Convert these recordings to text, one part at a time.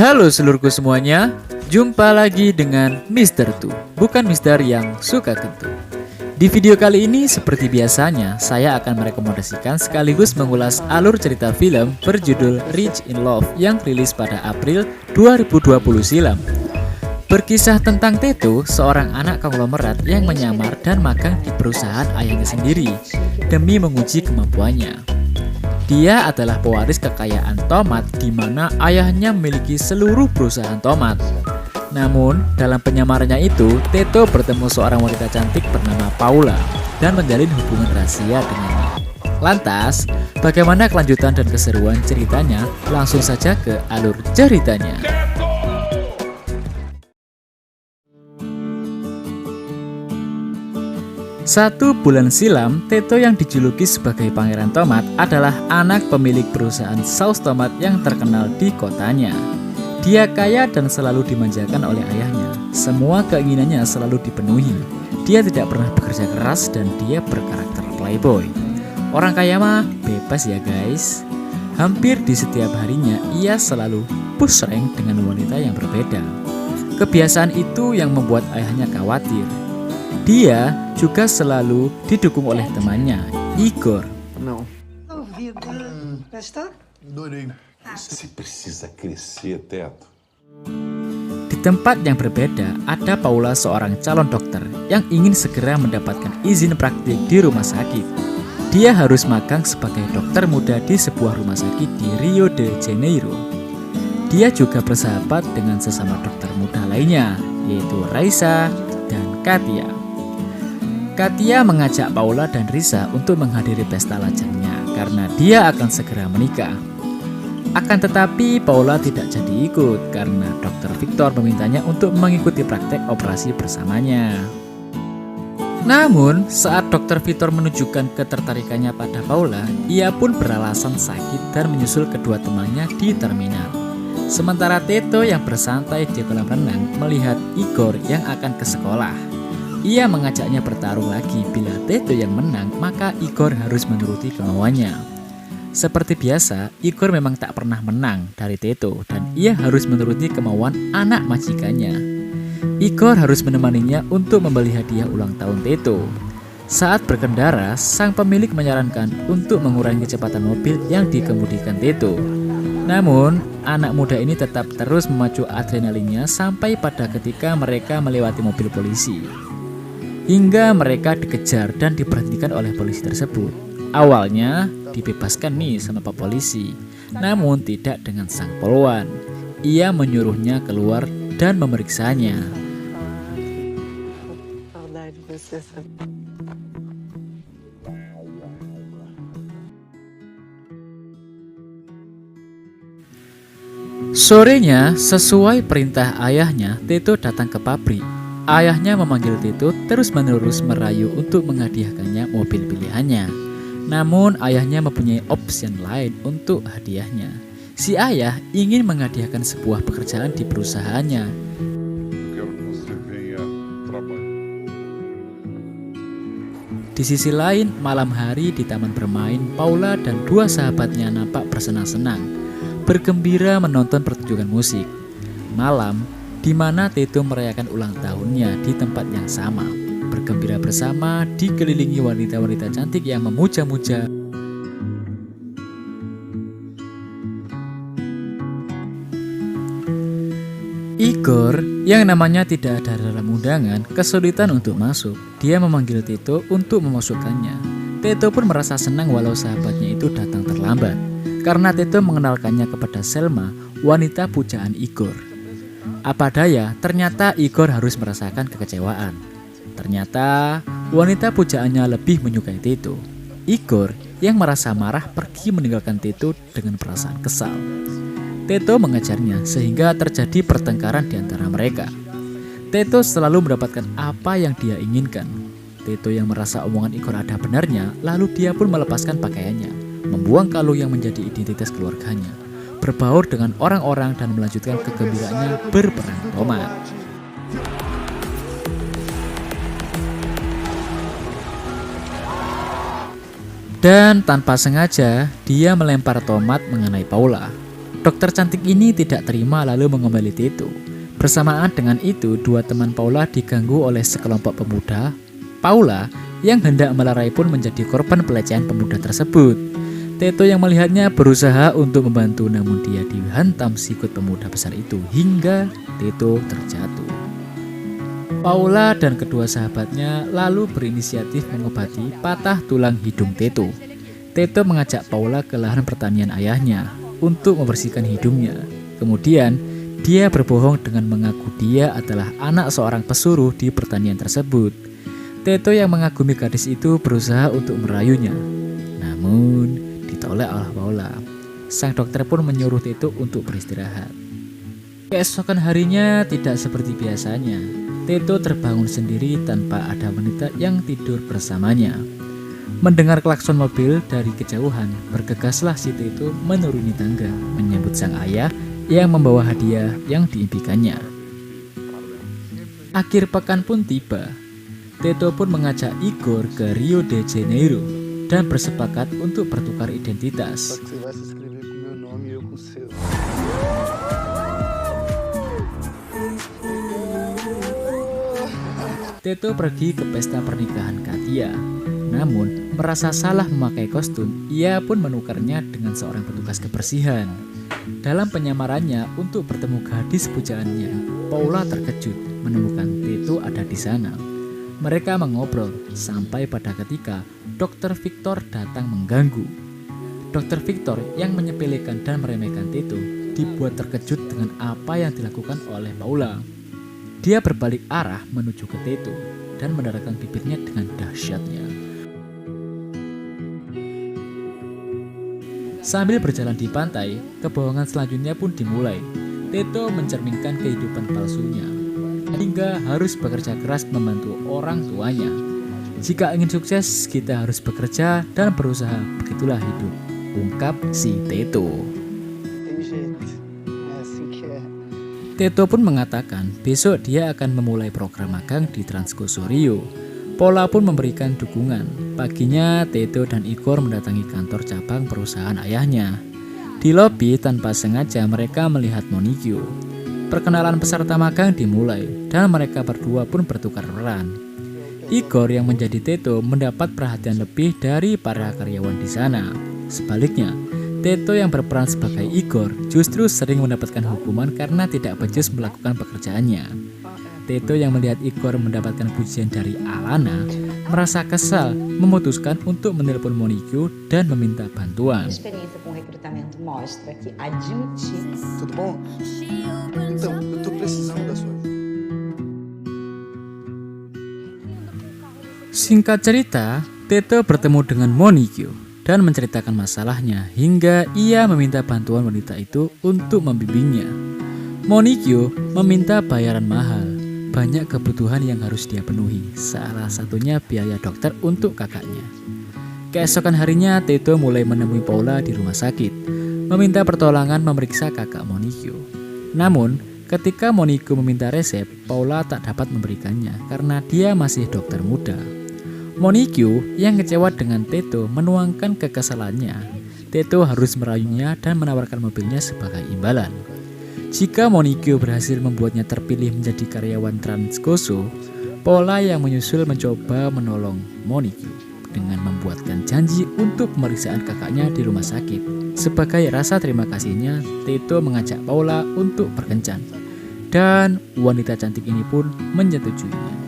Halo seluruhku semuanya, jumpa lagi dengan Mister Tu, bukan Mister yang suka kentut. Di video kali ini seperti biasanya, saya akan merekomendasikan sekaligus mengulas alur cerita film berjudul Rich in Love yang rilis pada April 2020 silam. Berkisah tentang Teto, seorang anak konglomerat yang menyamar dan magang di perusahaan ayahnya sendiri demi menguji kemampuannya. Dia adalah pewaris kekayaan tomat di mana ayahnya memiliki seluruh perusahaan tomat. Namun, dalam penyamarannya itu, Teto bertemu seorang wanita cantik bernama Paula dan menjalin hubungan rahasia dengannya. Lantas, bagaimana kelanjutan dan keseruan ceritanya? Langsung saja ke alur ceritanya. 1 bulan silam, Teto yang dijuluki sebagai Pangeran Tomat adalah anak pemilik perusahaan saus tomat yang terkenal di kotanya. Dia kaya dan selalu dimanjakan oleh ayahnya. Semua keinginannya selalu dipenuhi. Dia tidak pernah bekerja keras dan dia berkarakter playboy. Orang kaya mah bebas ya guys. Hampir di setiap harinya ia selalu push rank dengan wanita yang berbeda. Kebiasaan itu yang membuat ayahnya khawatir. Dia juga selalu didukung oleh temannya, Igor. Não. Gostou? Adorei. Você precisa crescer, Teto. Di tempat yang berbeda, ada Paula, seorang calon dokter yang ingin segera mendapatkan izin praktik di rumah sakit. Dia harus magang sebagai dokter muda di sebuah rumah sakit di Rio de Janeiro. Dia juga bersahabat dengan sesama dokter muda lainnya, yaitu Raisa dan Katia. Katia mengajak Paula dan Risa untuk menghadiri pesta lajangnya karena dia akan segera menikah. Akan tetapi Paula tidak jadi ikut karena Dr. Victor memintanya untuk mengikuti praktek operasi bersamanya. Namun saat Dr. Victor menunjukkan ketertarikannya pada Paula, ia pun beralasan sakit dan menyusul kedua temannya di terminal. Sementara Teto yang bersantai di kolam renang melihat Igor yang akan ke sekolah. Ia mengajaknya bertarung lagi. Bila Teto yang menang, maka Igor harus menuruti kemauannya. Seperti biasa, Igor memang tak pernah menang dari Teto dan ia harus menuruti kemauan anak majikannya. Igor harus menemaninya untuk membeli hadiah ulang tahun Teto. Saat berkendara, sang pemilik menyarankan untuk mengurangi kecepatan mobil yang dikemudikan Teto. Namun, anak muda ini tetap terus memacu adrenalinnya sampai pada ketika mereka melewati mobil polisi. Hingga mereka dikejar dan diberhentikan oleh polisi tersebut. Awalnya dibebaskan nih sama Pak Polisi, namun tidak dengan sang polwan. Ia menyuruhnya keluar dan memeriksanya. Sorenya, sesuai perintah ayahnya, Teto datang ke pabrik. Ayahnya memanggil Teto terus-menerus merayu untuk menghadiahkannya mobil pilihannya. Namun ayahnya mempunyai opsi lain untuk hadiahnya. Si ayah ingin menghadiahkan sebuah pekerjaan di perusahaannya. Di sisi lain, malam hari di taman bermain, Paula dan dua sahabatnya nampak bersenang-senang, bergembira menonton pertunjukan musik. Malam di mana Teto merayakan ulang tahunnya di tempat yang sama, bergembira bersama dikelilingi wanita-wanita cantik yang memuja-muja. Igor, yang namanya tidak ada dalam undangan, kesulitan untuk masuk. Dia memanggil Teto untuk memasukkannya. Teto pun merasa senang walau sahabatnya itu datang terlambat, karena Teto mengenalkannya kepada Selma, wanita pujaan Igor. Apa daya, ternyata Igor harus merasakan kekecewaan. Ternyata wanita pujaannya lebih menyukai Teto. Igor yang merasa marah pergi meninggalkan Teto dengan perasaan kesal. Teto mengejarnya sehingga terjadi pertengkaran di antara mereka. Teto selalu mendapatkan apa yang dia inginkan. Teto yang merasa omongan Igor ada benarnya, lalu dia pun melepaskan pakaiannya, membuang kalung yang menjadi identitas keluarganya, berbaur dengan orang-orang dan melanjutkan kegembiraannya berperang tomat. Dan tanpa sengaja dia melempar tomat mengenai Paula. Dokter cantik ini tidak terima lalu mengomeli Teto. Bersamaan dengan itu, dua teman Paula diganggu oleh sekelompok pemuda. Paula yang hendak melerai pun menjadi korban pelecehan pemuda tersebut. Teto yang melihatnya berusaha untuk membantu, namun dia dihantam sikut pemuda besar itu hingga Teto terjatuh. Paula dan kedua sahabatnya lalu berinisiatif mengobati patah tulang hidung Teto. Teto mengajak Paula ke lahan pertanian ayahnya untuk membersihkan hidungnya. Kemudian, dia berbohong dengan mengaku dia adalah anak seorang pesuruh di pertanian tersebut. Teto yang mengagumi gadis itu berusaha untuk merayunya. Namun, ditolak oleh Paula. Sang dokter pun menyuruh Teto untuk beristirahat. Keesokan harinya tidak seperti biasanya. Teto terbangun sendiri tanpa ada wanita yang tidur bersamanya. Mendengar klakson mobil dari kejauhan, bergegaslah si Teto menuruni tangga menyambut sang ayah yang membawa hadiah yang diimpikannya. Akhir pekan pun tiba. Teto pun mengajak Igor ke Rio de Janeiro dan bersepakat untuk bertukar identitas. Teto pergi ke pesta pernikahan Katia. Namun, merasa salah memakai kostum, ia pun menukarnya dengan seorang petugas kebersihan. Dalam penyamarannya untuk bertemu gadis pujaannya, Paula terkejut menemukan Teto ada di sana. Mereka mengobrol sampai pada ketika Dr. Victor datang mengganggu. Dr. Victor yang menyepelekan dan meremehkan Teto dibuat terkejut dengan apa yang dilakukan oleh Paula. Dia berbalik arah menuju ke Teto dan mendaratkan bibirnya dengan dahsyatnya. Sambil berjalan di pantai, kebohongan selanjutnya pun dimulai. Teto mencerminkan kehidupan palsunya, hingga harus bekerja keras membantu orang tuanya. Jika ingin sukses, kita harus bekerja dan berusaha, begitulah hidup, ungkap si Teto. Teto pun mengatakan besok dia akan memulai program magang di Transcorso Rio. Paula pun memberikan dukungan. Paginya, Teto dan Igor mendatangi kantor cabang perusahaan ayahnya. Di lobi tanpa sengaja mereka melihat Monique. Perkenalan peserta magang dimulai dan mereka berdua pun bertukar peran. Igor yang menjadi Teto mendapat perhatian lebih dari para karyawan di sana. Sebaliknya, Teto yang berperan sebagai Igor justru sering mendapatkan hukuman karena tidak becus melakukan pekerjaannya. Teto yang melihat Igor mendapatkan pujian dari Alana merasa kesal, memutuskan untuk menelpon Monique dan meminta bantuan. Experiência com recrutamento mostra que admitir. Tudo bom? Então, eu tô precisando da sua. Singkat cerita, Teto bertemu dengan Monique dan menceritakan masalahnya hingga ia meminta bantuan wanita itu untuk membimbingnya. Monique meminta bayaran mahal. Banyak kebutuhan yang harus dia penuhi, salah satunya biaya dokter untuk kakaknya. Keesokan harinya, Teto mulai menemui Paula di rumah sakit, meminta pertolongan memeriksa kakak Monique. Namun, ketika Monique meminta resep, Paula tak dapat memberikannya karena dia masih dokter muda. Monique yang kecewa dengan Teto menuangkan kekesalannya. Teto harus merayunya dan menawarkan mobilnya sebagai imbalan. Jika Monique berhasil membuatnya terpilih menjadi karyawan Transcorso, Paula yang menyusul mencoba menolong Monique dengan membuatkan janji untuk pemeriksaan kakaknya di rumah sakit. Sebagai rasa terima kasihnya, Teto mengajak Paula untuk berkencan, dan wanita cantik ini pun menyetujuinya.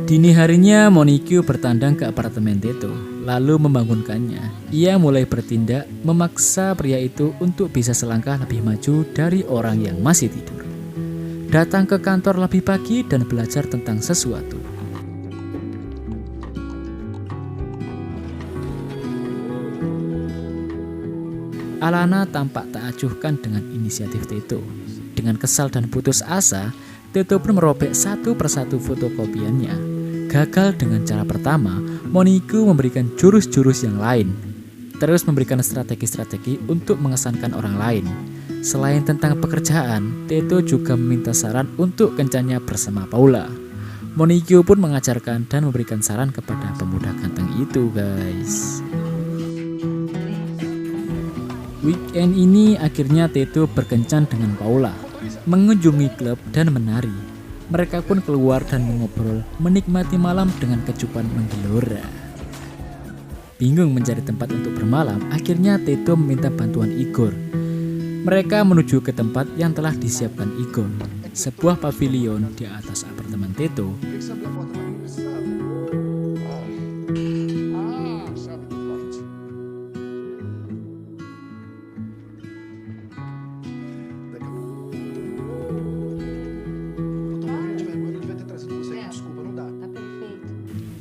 Dini harinya, Monique bertandang ke apartemen Teto, lalu membangunkannya. Ia mulai bertindak memaksa pria itu untuk bisa selangkah lebih maju dari orang yang masih tidur. Datang ke kantor lebih pagi dan belajar tentang sesuatu. Alana tampak tak acuhkan dengan inisiatif Teto. Dengan kesal dan putus asa, Teto pun merobek satu persatu fotokopiannya. Gagal dengan cara pertama, Monique memberikan jurus-jurus yang lain, terus memberikan strategi-strategi untuk mengesankan orang lain. Selain tentang pekerjaan, Teto juga meminta saran untuk kencannya bersama Paula. Monique pun mengajarkan dan memberikan saran kepada pemuda ganteng itu, guys. Weekend ini akhirnya Teto berkencan dengan Paula, mengunjungi klub dan menari. Mereka pun keluar dan mengobrol, menikmati malam dengan kecupan menggelora. Bingung mencari tempat untuk bermalam, akhirnya Teto meminta bantuan Igor. Mereka menuju ke tempat yang telah disiapkan Igor, sebuah pavilion di atas apartemen Teto.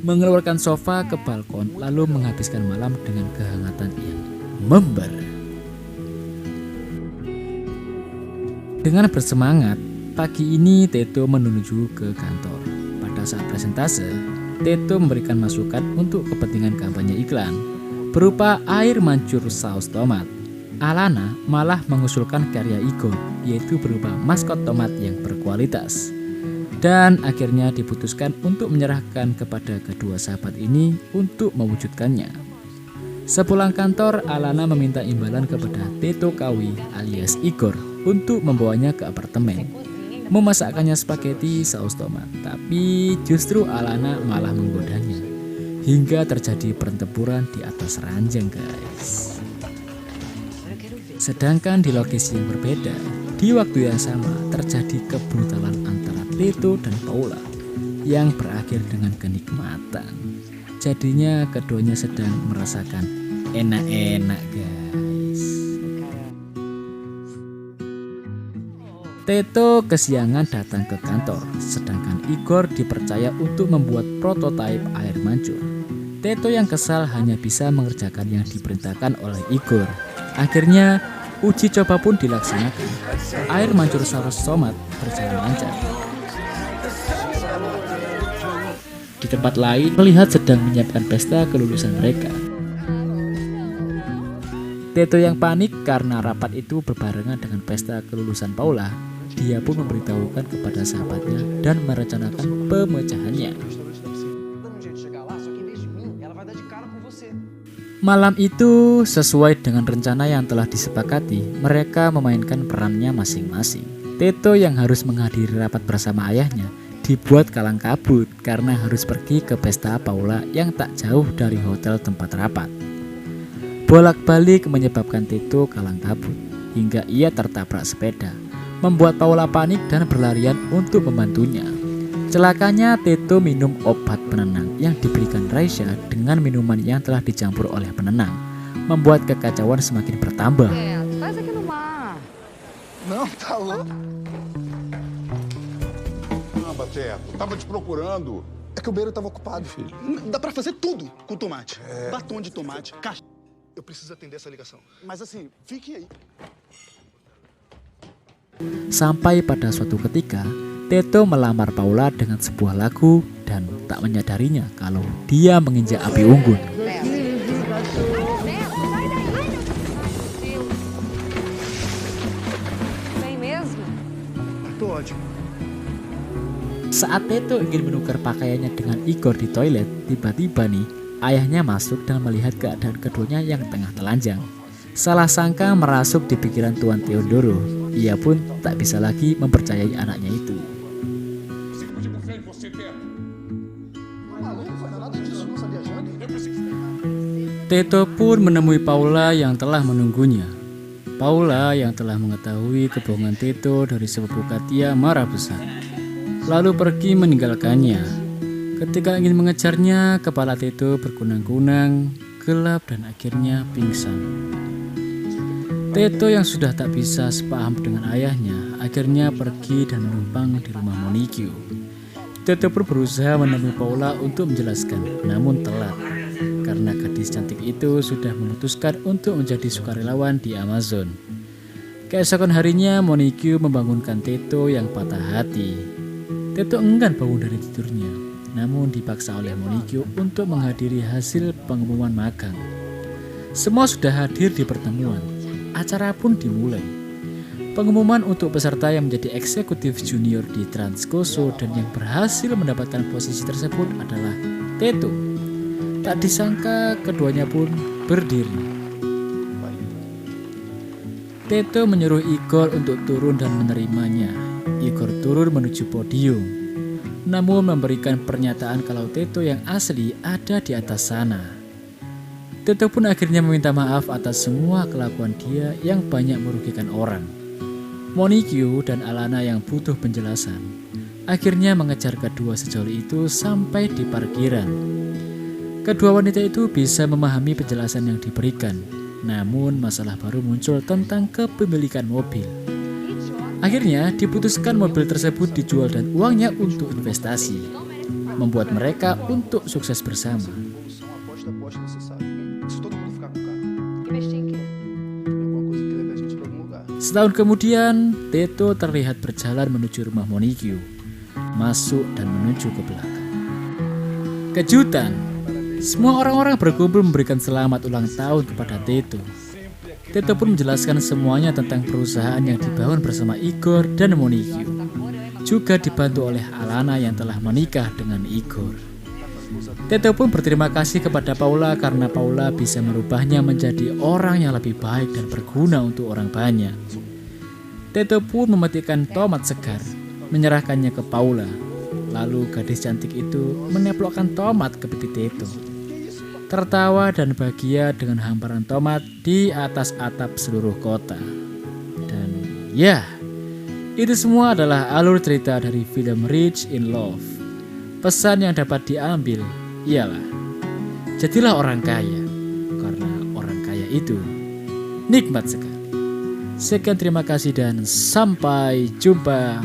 Mengeluarkan sofa ke balkon lalu menghabiskan malam dengan kehangatan yang membara. Dengan bersemangat, pagi ini Teto menuju ke kantor. Pada saat presentase, Teto memberikan masukan untuk kepentingan kampanye iklan berupa air mancur saus tomat. Alana malah mengusulkan karya Igor, yaitu berupa maskot tomat yang berkualitas. Dan akhirnya diputuskan untuk menyerahkan kepada kedua sahabat ini untuk mewujudkannya. Sepulang kantor, Alana meminta imbalan kepada Teto Kawi alias Igor untuk membawanya ke apartemen, memasakkannya spaghetti saus tomat. Tapi justru Alana malah menggodanya, hingga terjadi pertempuran di atas ranjang, guys. Sedangkan di lokasi yang berbeda, di waktu yang sama terjadi kebrutalan antara Teto dan Paula yang berakhir dengan kenikmatan. Jadinya keduanya sedang merasakan enak-enak, guys. Teto kesiangan datang ke kantor, sedangkan Igor dipercaya untuk membuat prototipe air mancur. Teto yang kesal hanya bisa mengerjakan yang diperintahkan oleh Igor. Akhirnya uji coba pun dilaksanakan. Air mancur saus tomat berjalan lancar. Di tempat lain, melihat sedang menyiapkan pesta kelulusan mereka. Teto yang panik karena rapat itu berbarengan dengan pesta kelulusan Paula. Dia pun memberitahukan kepada sahabatnya dan merencanakan pemecahannya. Malam itu, sesuai dengan rencana yang telah disepakati, mereka memainkan perannya masing-masing. Teto yang harus menghadiri rapat bersama ayahnya dibuat kalang kabut karena harus pergi ke pesta Paula yang tak jauh dari hotel tempat rapat. Bolak-balik menyebabkan Teto kalang kabut hingga ia tertabrak sepeda, membuat Paula panik dan berlarian untuk membantunya. Celakanya Teto minum obat penenang yang diberikan Raisya dengan minuman yang telah dicampur oleh penenang, membuat kekacauan semakin bertambah. Faz aqui no mar. Não, tá louco. Caramba, Teto, tava te procurando. É que o beiro tava ocupado, filho. Dá pra fazer tudo com tomate. Batom de tomate, caixa. Eu preciso atender essa ligação. Mas assim, fique aí. Sampai pada suatu ketika, Teto melamar Paula dengan sebuah lagu dan tak menyadarinya kalau dia menginjak api unggun. Vem mesmo? Tô ótimo. Saat Teto ingin menukar pakaiannya dengan Igor di toilet, tiba-tiba nih, ayahnya masuk dan melihat keadaan keduanya yang tengah telanjang. Salah sangka merasuk di pikiran Tuan Teodoro. Ia pun tak bisa lagi mempercayai anaknya itu. Teto pun menemui Paula yang telah menunggunya. Paula yang telah mengetahui kebohongan Teto dari sepupu Katia marah besar, lalu pergi meninggalkannya. Ketika ingin mengejarnya, kepala Teto berkunang-kunang, gelap dan akhirnya pingsan. Teto yang sudah tak bisa sepaham dengan ayahnya akhirnya pergi dan menumpang di rumah Monikyo. Teto pun berusaha menemui Paula untuk menjelaskan, namun telat karena gadis cantik itu sudah memutuskan untuk menjadi sukarelawan di Amazon. Keesokan harinya Monikyo membangunkan Teto yang patah hati. Teto enggan bangun dari tidurnya, namun dipaksa oleh Monikyo untuk menghadiri hasil pengumuman magang. Semua sudah hadir di pertemuan. Acara pun dimulai. Pengumuman untuk peserta yang menjadi eksekutif junior di Transcoso dan yang berhasil mendapatkan posisi tersebut adalah Teto. Tak disangka keduanya pun berdiri. Teto menyuruh Igor untuk turun dan menerimanya. Igor turun menuju podium, namun memberikan pernyataan kalau Teto yang asli ada di atas sana. Teto pun akhirnya meminta maaf atas semua kelakuan dia yang banyak merugikan orang. Monique dan Alana yang butuh penjelasan akhirnya mengejar kedua sejoli itu sampai di parkiran. Kedua wanita itu bisa memahami penjelasan yang diberikan, namun masalah baru muncul tentang kepemilikan mobil. Akhirnya diputuskan mobil tersebut dijual dan uangnya untuk investasi, membuat mereka untuk sukses bersama. Aposta, você sabe. Se todo mundo ficar com o carro, Investir em quê? alguma coisa que leve a gente pra algum lugar. Setahun kemudian, Teto terlihat berjalan menuju rumah Monique, masuk dan menuju ke belakang. Kejutan, semua orang-orang berkumpul memberikan selamat ulang tahun kepada Teto. Teto pun menjelaskan semuanya tentang perusahaan yang dibangun bersama Igor dan Monique, juga dibantu oleh Alana yang telah menikah dengan Igor. Teto pun berterima kasih kepada Paula karena Paula bisa merubahnya menjadi orang yang lebih baik dan berguna untuk orang banyak. Teto pun memetikkan tomat segar, menyerahkannya ke Paula. Lalu gadis cantik itu meneplokkan tomat ke pipi Teto, tertawa dan bahagia dengan hamparan tomat di atas atap seluruh kota. Dan ya, itu semua adalah alur cerita dari film Rich in Love. Pesan yang dapat diambil ialah, jadilah orang kaya, karena orang kaya itu nikmat sekali. Sekian, terima kasih dan sampai jumpa.